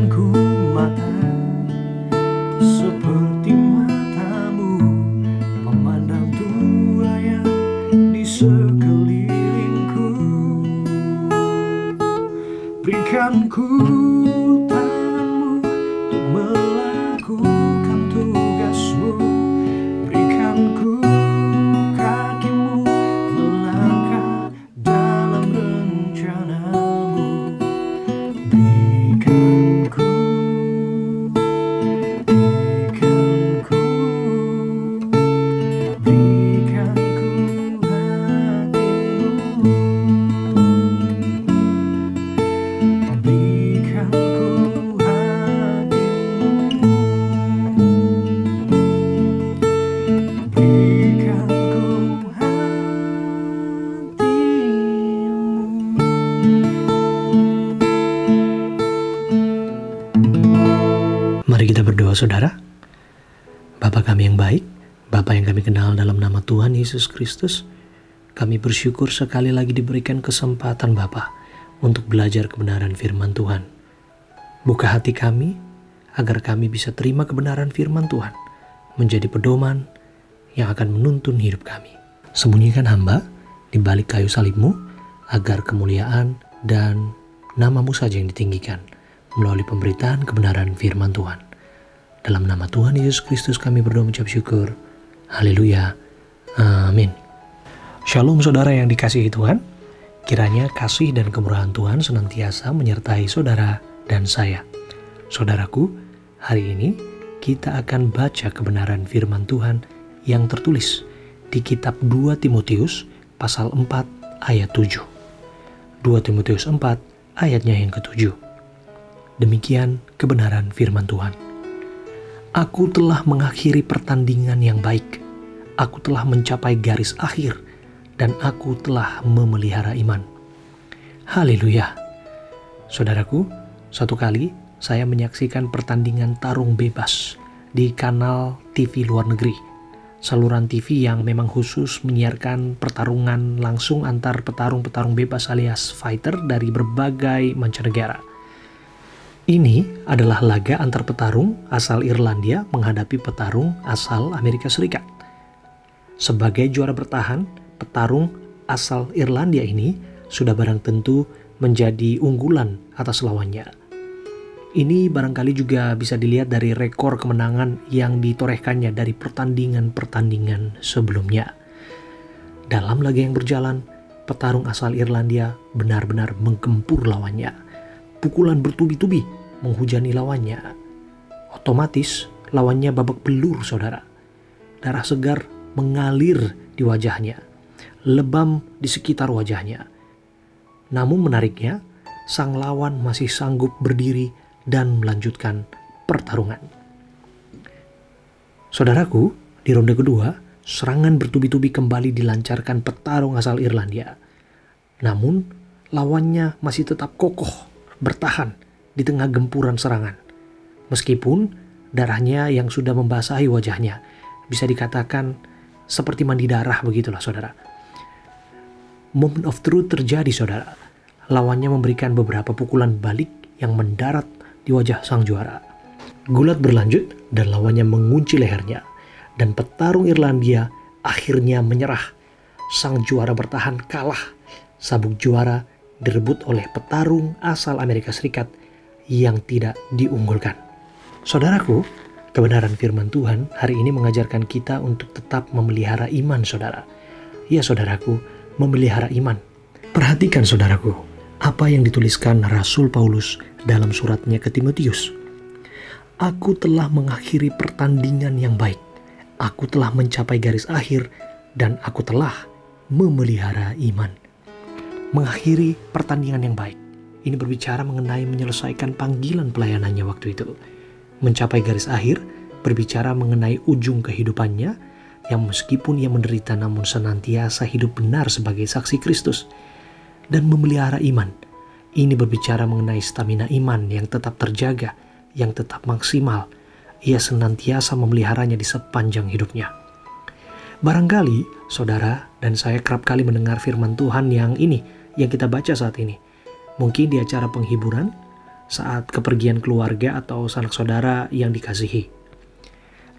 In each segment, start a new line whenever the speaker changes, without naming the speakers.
Berikanku mata seperti matamu, memandang Tuhan yang di sekelilingku. Berikanku tanganmu untuk melakukan tugasmu. Berikanku kakimu melangkah dalam rencanamu. Berikanku
Mari kita berdoa, saudara. Bapa kami yang baik, Bapa yang kami kenal dalam nama Tuhan Yesus Kristus, kami bersyukur sekali lagi diberikan kesempatan Bapa untuk belajar kebenaran firman Tuhan. Buka hati kami agar kami bisa terima kebenaran firman Tuhan menjadi pedoman yang akan menuntun hidup kami. Sembunyikan hamba di balik kayu salibmu agar kemuliaan dan namamu saja yang ditinggikan melalui pemberitaan kebenaran firman Tuhan. Dalam nama Tuhan Yesus Kristus kami berdoa mengucap syukur. Haleluya. Amin. Shalom saudara yang dikasihi Tuhan. Kiranya kasih dan kemurahan Tuhan senantiasa menyertai saudara dan saya. Saudaraku, hari ini kita akan baca kebenaran firman Tuhan yang tertulis di kitab 2 Timotius pasal 4 ayat 7. 2 Timotius 4 ayatnya yang ke-7. Demikian kebenaran firman Tuhan. Aku telah mengakhiri pertandingan yang baik. Aku telah mencapai garis akhir dan aku telah memelihara iman. Haleluya. Saudaraku, suatu kali saya menyaksikan pertandingan tarung bebas di kanal TV luar negeri. Saluran TV yang memang khusus menyiarkan pertarungan langsung antar petarung-petarung bebas alias fighter dari berbagai mancanegara. Ini adalah laga antar petarung asal Irlandia menghadapi petarung asal Amerika Serikat. Sebagai juara bertahan, petarung asal Irlandia ini sudah barang tentu menjadi unggulan atas lawannya. Ini barangkali juga bisa dilihat dari rekor kemenangan yang ditorehkannya dari pertandingan-pertandingan sebelumnya. Dalam laga yang berjalan, petarung asal Irlandia benar-benar menggempur lawannya. Pukulan bertubi-tubi menghujani lawannya. Otomatis lawannya babak belur, saudara. Darah segar mengalir di wajahnya, lebam di sekitar wajahnya. Namun menariknya, sang lawan masih sanggup berdiri dan melanjutkan pertarungan. Saudaraku, di ronde kedua, serangan bertubi-tubi kembali dilancarkan petarung asal Irlandia. Namun, lawannya masih tetap kokoh bertahan di tengah gempuran serangan. Meskipun darahnya yang sudah membasahi wajahnya, bisa dikatakan seperti mandi darah begitulah, saudara. Moment of truth terjadi, saudara. Lawannya memberikan beberapa pukulan balik yang mendarat di wajah sang juara. Gulat berlanjut dan lawannya mengunci lehernya. Dan petarung Irlandia akhirnya menyerah. Sang juara bertahan kalah. Sabuk juara direbut oleh petarung asal Amerika Serikat yang tidak diunggulkan. Saudaraku, kebenaran firman Tuhan hari ini mengajarkan kita untuk tetap memelihara iman, saudara. Ya, saudaraku, memelihara iman. Perhatikan, saudaraku, apa yang dituliskan Rasul Paulus dalam suratnya ke Timotius. Aku telah mengakhiri pertandingan yang baik. Aku telah mencapai garis akhir dan aku telah memelihara iman. Mengakhiri pertandingan yang baik. Ini berbicara mengenai menyelesaikan panggilan pelayanannya waktu itu. Mencapai garis akhir berbicara mengenai ujung kehidupannya yang meskipun ia menderita namun senantiasa hidup benar sebagai saksi Kristus. Dan memelihara iman. Ini berbicara mengenai stamina iman yang tetap terjaga, yang tetap maksimal. Ia senantiasa memeliharanya di sepanjang hidupnya. Barangkali saudara dan saya kerap kali mendengar firman Tuhan yang kita baca saat ini. Mungkin di acara penghiburan, saat kepergian keluarga atau sanak saudara yang dikasihi.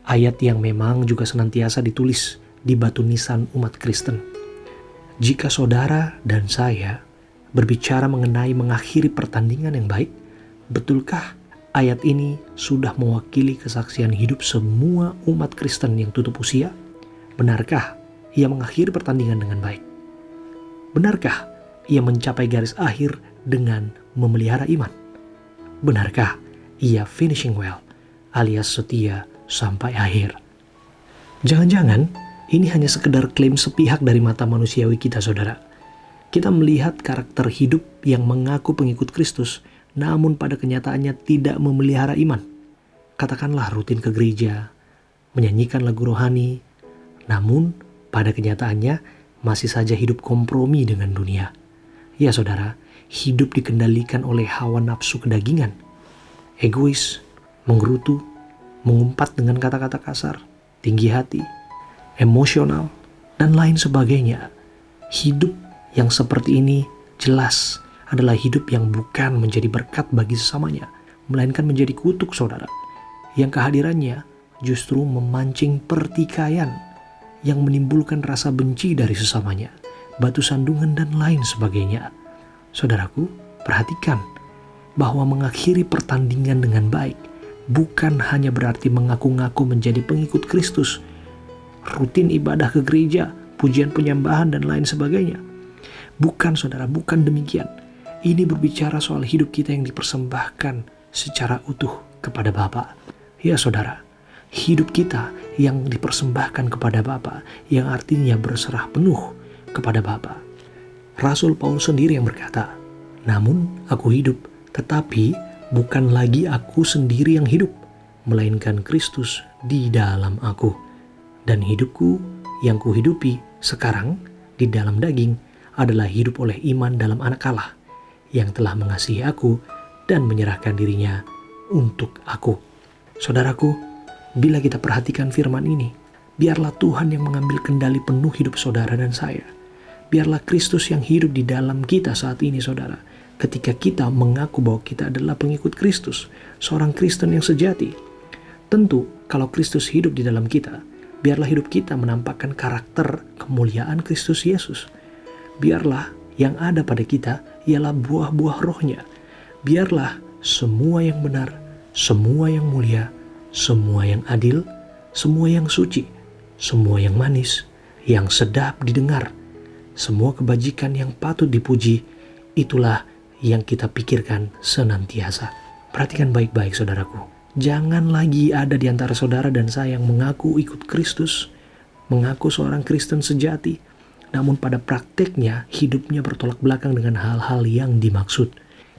Ayat yang memang juga senantiasa ditulis di batu nisan umat Kristen. Jika saudara dan saya berbicara mengenai mengakhiri pertandingan yang baik, betulkah ayat ini sudah mewakili kesaksian hidup semua umat Kristen yang tutup usia? Benarkah ia mengakhiri pertandingan dengan baik? Benarkah ia mencapai garis akhir dengan memelihara iman? Benarkah ia finishing well alias setia sampai akhir? Jangan-jangan ini hanya sekedar klaim sepihak dari mata manusiawi kita, saudara. Kita melihat karakter hidup yang mengaku pengikut Kristus, namun pada kenyataannya tidak memelihara iman. Katakanlah rutin ke gereja, menyanyikan lagu rohani, namun pada kenyataannya masih saja hidup kompromi dengan dunia. Ya saudara, hidup dikendalikan oleh hawa nafsu kedagingan, egois, menggerutu, mengumpat dengan kata-kata kasar, tinggi hati, emosional, dan lain sebagainya. Hidup yang seperti ini jelas adalah hidup yang bukan menjadi berkat bagi sesamanya, melainkan menjadi kutuk, saudara, yang kehadirannya justru memancing pertikaian yang menimbulkan rasa benci dari sesamanya, batu sandungan, dan lain sebagainya. Saudaraku, perhatikan bahwa mengakhiri pertandingan dengan baik bukan hanya berarti mengaku-ngaku menjadi pengikut Kristus, rutin ibadah ke gereja, pujian penyembahan, dan lain sebagainya. Bukan, saudara, bukan demikian. Ini berbicara soal hidup kita yang dipersembahkan secara utuh kepada Bapa. Ya saudara, hidup kita yang dipersembahkan kepada Bapa, yang artinya berserah penuh kepada Bapa. Rasul Paulus sendiri yang berkata, "Namun aku hidup, tetapi bukan lagi aku sendiri yang hidup, melainkan Kristus di dalam aku. Dan hidupku yang kuhidupi sekarang di dalam daging adalah hidup oleh iman dalam Anak Allah yang telah mengasihi aku dan menyerahkan dirinya untuk aku." Saudaraku, bila kita perhatikan firman ini, biarlah Tuhan yang mengambil kendali penuh hidup saudara dan saya. Biarlah Kristus yang hidup di dalam kita saat ini, saudara. Ketika kita mengaku bahwa kita adalah pengikut Kristus, seorang Kristen yang sejati. Tentu, kalau Kristus hidup di dalam kita, biarlah hidup kita menampakkan karakter kemuliaan Kristus Yesus. Biarlah yang ada pada kita ialah buah-buah rohnya. Biarlah semua yang benar, semua yang mulia, semua yang adil, semua yang suci, semua yang manis, yang sedap didengar, semua kebajikan yang patut dipuji, itulah yang kita pikirkan senantiasa. Perhatikan baik-baik, saudaraku. Jangan lagi ada di antara saudara dan saya yang mengaku ikut Kristus, mengaku seorang Kristen sejati, namun pada prakteknya hidupnya bertolak belakang dengan hal-hal yang dimaksud.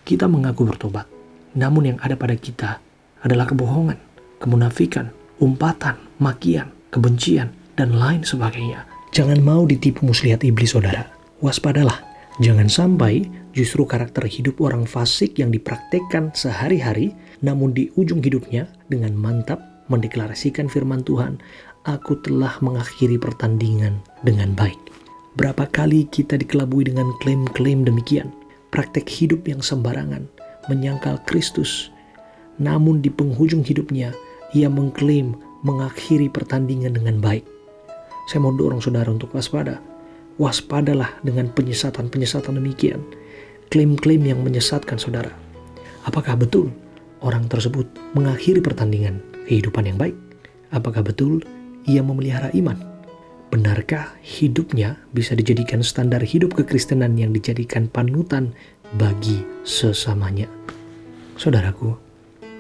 Kita mengaku bertobat, namun yang ada pada kita adalah kebohongan, kemunafikan, umpatan, makian, kebencian, dan lain sebagainya. Jangan mau ditipu muslihat iblis, saudara. Waspadalah. Jangan sampai justru karakter hidup orang fasik yang dipraktekkan sehari-hari, namun di ujung hidupnya dengan mantap mendeklarasikan firman Tuhan, "Aku telah mengakhiri pertandingan dengan baik." Berapa kali kita dikelabui dengan klaim-klaim demikian, praktek hidup yang sembarangan, menyangkal Kristus, namun di penghujung hidupnya ia mengklaim mengakhiri pertandingan dengan baik. Saya mau dorong saudara untuk waspada. Waspadalah dengan penyesatan-penyesatan demikian, klaim-klaim yang menyesatkan saudara. Apakah betul orang tersebut mengakhiri pertandingan kehidupan yang baik? Apakah betul ia memelihara iman? Benarkah hidupnya bisa dijadikan standar hidup kekristenan yang dijadikan panutan bagi sesamanya? Saudaraku,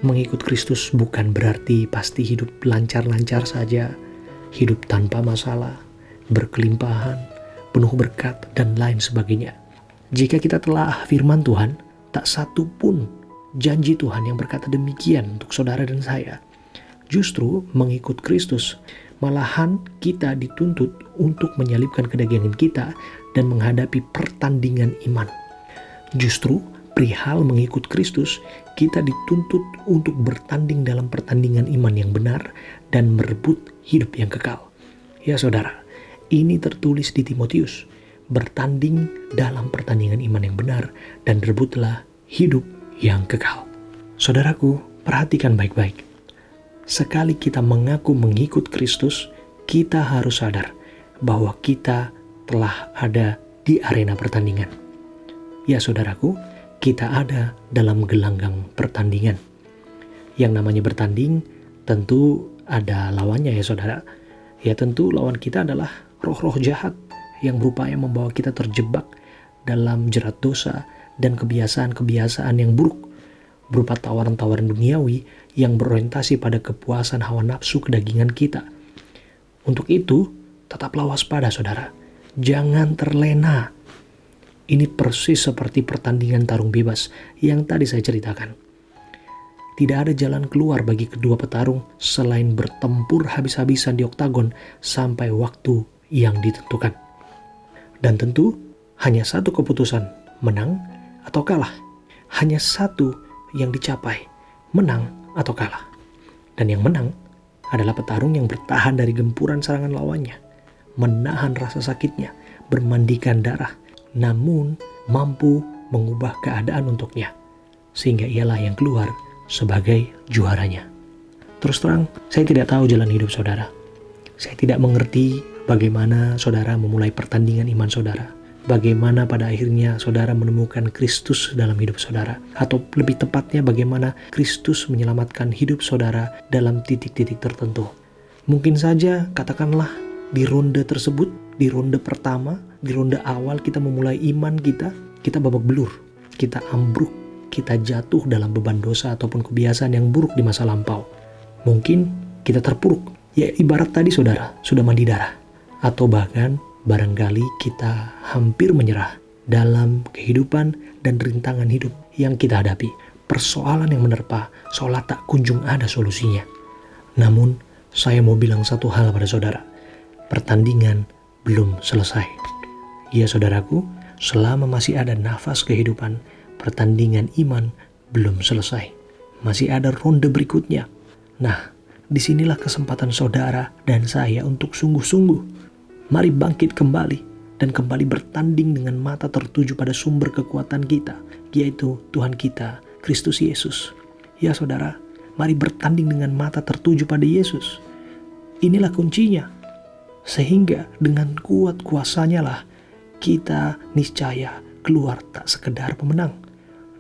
mengikut Kristus bukan berarti pasti hidup lancar-lancar saja, hidup tanpa masalah, berkelimpahan, penuh berkat, dan lain sebagainya. Jika kita telah firman Tuhan, tak satu pun janji Tuhan yang berkata demikian untuk saudara dan saya. Justru mengikut Kristus, malahan kita dituntut untuk menyalipkan kedagingan kita dan menghadapi pertandingan iman. Justru perihal mengikut Kristus, kita dituntut untuk bertanding dalam pertandingan iman yang benar dan merebut hidup yang kekal. Ya saudara, ini tertulis di Timotius, bertanding dalam pertandingan iman yang benar dan rebutlah hidup yang kekal. Saudaraku, perhatikan baik-baik. Sekali kita mengaku mengikut Kristus, kita harus sadar bahwa kita telah ada di arena pertandingan. Ya saudaraku, kita ada dalam gelanggang pertandingan. Yang namanya bertanding tentu ada lawannya ya saudara. Ya tentu lawan kita adalah roh-roh jahat yang berupaya membawa kita terjebak dalam jerat dosa dan kebiasaan-kebiasaan yang buruk, berupa tawaran-tawaran duniawi yang berorientasi pada kepuasan hawa nafsu kedagingan kita. Untuk itu, tetaplah waspada saudara. Jangan terlena. Ini persis seperti pertandingan tarung bebas yang tadi saya ceritakan. Tidak ada jalan keluar bagi kedua petarung selain bertempur habis-habisan di oktagon sampai waktu yang ditentukan. Dan tentu hanya satu keputusan, menang atau kalah. Hanya satu yang dicapai, menang atau kalah. Dan yang menang adalah petarung yang bertahan dari gempuran serangan lawannya, menahan rasa sakitnya, bermandikan darah, namun mampu mengubah keadaan untuknya, sehingga ialah yang keluar sebagai juaranya. Terus terang, saya tidak tahu jalan hidup saudara. Saya tidak mengerti bagaimana saudara memulai pertandingan iman saudara. Bagaimana pada akhirnya saudara menemukan Kristus dalam hidup saudara. Atau lebih tepatnya bagaimana Kristus menyelamatkan hidup saudara dalam titik-titik tertentu. Mungkin saja katakanlah di ronde tersebut, di ronde pertama, di ronde awal kita memulai iman kita babak belur, kita ambruk, kita jatuh dalam beban dosa ataupun kebiasaan yang buruk di masa lampau. Mungkin kita terpuruk, ya ibarat tadi saudara, sudah mandi darah. Atau bahkan barangkali kita hampir menyerah dalam kehidupan dan rintangan hidup yang kita hadapi. Persoalan yang menerpa seolah tak kunjung ada solusinya. Namun, saya mau bilang satu hal pada saudara. Pertandingan belum selesai. Ya saudaraku, selama masih ada nafas kehidupan, pertandingan iman belum selesai. Masih ada ronde berikutnya. Nah, disinilah kesempatan saudara dan saya untuk sungguh-sungguh. Mari bangkit kembali dan kembali bertanding dengan mata tertuju pada sumber kekuatan kita, yaitu Tuhan kita, Kristus Yesus. Ya saudara, mari bertanding dengan mata tertuju pada Yesus. Inilah kuncinya. Sehingga dengan kuat kuasanya lah kita niscaya keluar tak sekedar pemenang,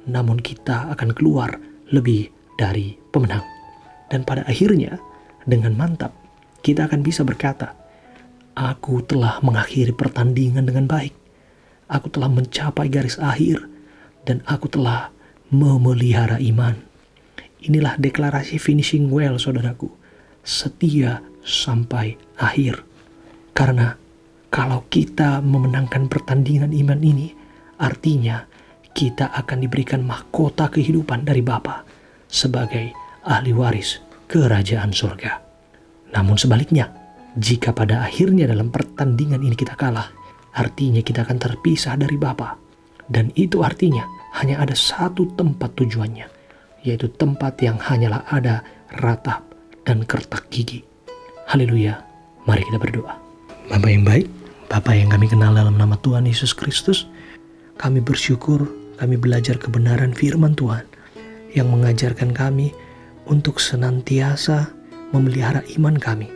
namun kita akan keluar lebih dari pemenang. Dan pada akhirnya dengan mantap kita akan bisa berkata, aku telah mengakhiri pertandingan dengan baik. Aku telah mencapai garis akhir dan aku telah memelihara iman. Inilah deklarasi finishing well saudaraku. Setia sampai akhir. Karena kalau kita memenangkan pertandingan iman ini, artinya kita akan diberikan mahkota kehidupan dari Bapa sebagai ahli waris kerajaan surga. Namun sebaliknya, jika pada akhirnya dalam pertandingan ini kita kalah, artinya kita akan terpisah dari Bapa. Dan itu artinya hanya ada satu tempat tujuannya, yaitu tempat yang hanyalah ada ratap dan kertak gigi. Haleluya, mari kita berdoa. Bapa yang baik, Bapa yang kami kenal dalam nama Tuhan Yesus Kristus, kami bersyukur kami belajar kebenaran firman Tuhan yang mengajarkan kami untuk senantiasa memelihara iman kami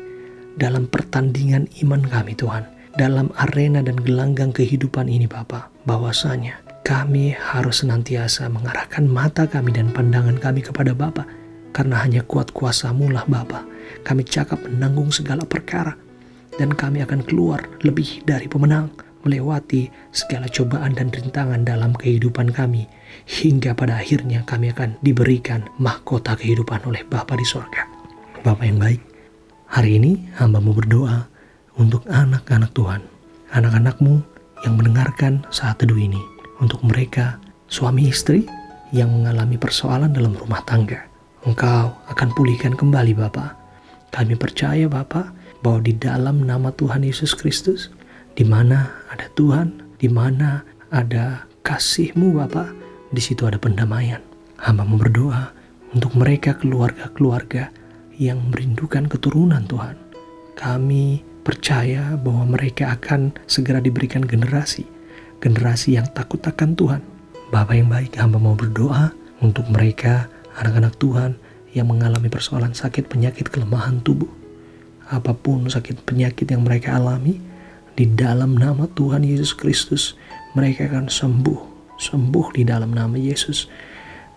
dalam pertandingan iman kami Tuhan, dalam arena dan gelanggang kehidupan ini Bapa, bahwasanya kami harus senantiasa mengarahkan mata kami dan pandangan kami kepada Bapa, karena hanya kuat kuasa-Mu lah Bapa kami cakap menanggung segala perkara, dan kami akan keluar lebih dari pemenang, melewati segala cobaan dan rintangan dalam kehidupan kami, hingga pada akhirnya kami akan diberikan mahkota kehidupan oleh Bapa di sorga. Bapa yang baik, hari ini hamba-Mu berdoa untuk anak-anak Tuhan, anak-anak-Mu yang mendengarkan saat teduh ini, untuk mereka suami istri yang mengalami persoalan dalam rumah tangga. Engkau akan pulihkan kembali Bapa. Kami percaya Bapa bahwa di dalam nama Tuhan Yesus Kristus, di mana ada Tuhan, di mana ada kasih-Mu Bapa, di situ ada pendamaian. Hamba-Mu berdoa untuk mereka keluarga-keluarga yang merindukan keturunan Tuhan. Kami percaya bahwa mereka akan segera diberikan generasi yang takut akan Tuhan. Bapa yang baik, hamba mau berdoa untuk mereka anak-anak Tuhan yang mengalami persoalan sakit, penyakit, kelemahan tubuh. Apapun sakit penyakit yang mereka alami, di dalam nama Tuhan Yesus Kristus, mereka akan sembuh di dalam nama Yesus.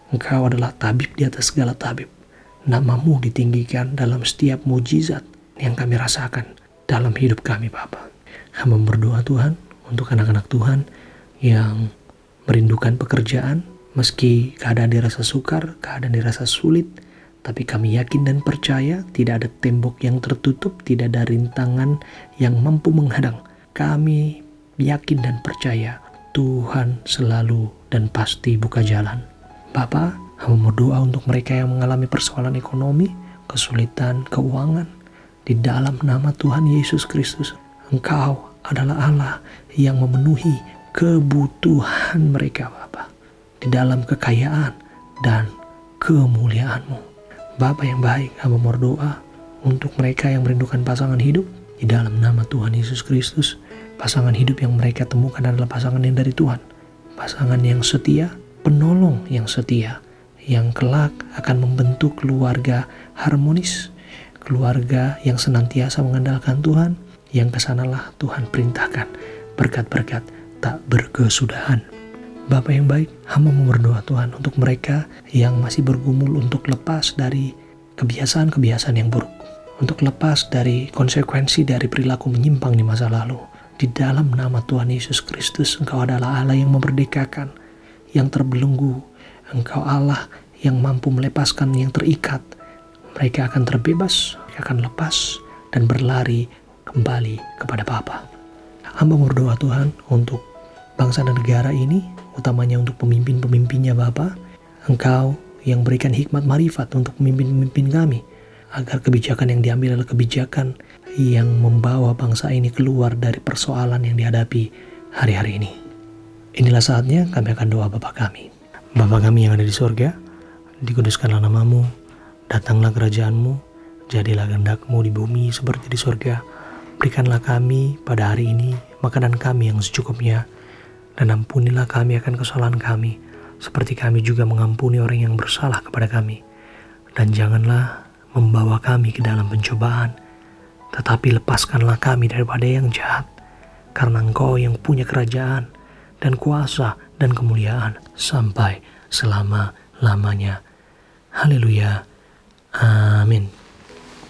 Engkau adalah tabib di atas segala tabib. Namamu ditinggikan dalam setiap mujizat yang kami rasakan dalam hidup kami, Bapa. Hamba berdoa Tuhan untuk anak-anak Tuhan yang merindukan pekerjaan, meski keadaan dirasa sukar, keadaan dirasa sulit, tapi kami yakin dan percaya tidak ada tembok yang tertutup, tidak ada rintangan yang mampu menghadang. Kami yakin dan percaya Tuhan selalu dan pasti buka jalan. Bapa, hamba berdoa untuk mereka yang mengalami persoalan ekonomi, kesulitan, keuangan. Di dalam nama Tuhan Yesus Kristus, Engkau adalah Allah yang memenuhi kebutuhan mereka, Bapa, di dalam kekayaan dan kemuliaan-Mu. Bapa yang baik, hamba berdoa untuk mereka yang merindukan pasangan hidup. Di dalam nama Tuhan Yesus Kristus, pasangan hidup yang mereka temukan adalah pasangan yang dari Tuhan. Pasangan yang setia, penolong yang setia, yang kelak akan membentuk keluarga harmonis, keluarga yang senantiasa mengandalkan Tuhan, yang kesanalah Tuhan perintahkan berkat-berkat tak berkesudahan. Bapa yang baik, hamba berdoa Tuhan untuk mereka yang masih bergumul untuk lepas dari kebiasaan-kebiasaan yang buruk, untuk lepas dari konsekuensi dari perilaku menyimpang di masa lalu. Di dalam nama Tuhan Yesus Kristus, Engkau adalah Allah yang memerdekakan, yang terbelenggu. Engkau Allah yang mampu melepaskan yang terikat. Mereka akan terbebas, mereka akan lepas dan berlari kembali kepada Bapa. Hamba berdoa Tuhan untuk bangsa dan negara ini, utamanya untuk pemimpin-pemimpinnya Bapa. Engkau yang berikan hikmat marifat untuk pemimpin-pemimpin kami, agar kebijakan yang diambil adalah kebijakan yang membawa bangsa ini keluar dari persoalan yang dihadapi hari-hari ini. Inilah saatnya kami akan doa Bapa kami. Bapa kami yang ada di sorga, dikuduskanlah namamu, datanglah kerajaan-Mu, jadilah kehendak-Mu di bumi seperti di sorga. Berikanlah kami pada hari ini makanan kami yang secukupnya, dan ampunilah kami akan kesalahan kami, seperti kami juga mengampuni orang yang bersalah kepada kami. Dan janganlah membawa kami ke dalam pencobaan, tetapi lepaskanlah kami daripada yang jahat, karena Engkau yang punya kerajaan dan kuasa dan kemuliaan sampai selama-lamanya. Haleluya. Amin.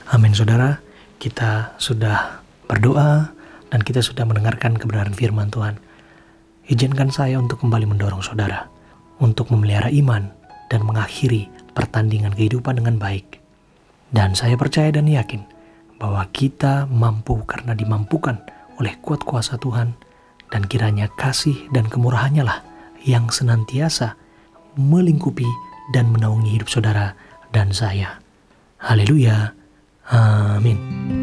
Amin, saudara. Kita sudah berdoa dan kita sudah mendengarkan kebenaran firman Tuhan. Izinkan saya untuk kembali mendorong saudara untuk memelihara iman dan mengakhiri pertandingan kehidupan dengan baik. Dan saya percaya dan yakin bahwa kita mampu karena dimampukan oleh kuat kuasa Tuhan, dan kiranya kasih dan kemurahannya lah yang senantiasa melingkupi dan menaungi hidup saudara dan saya. Haleluya. Amin.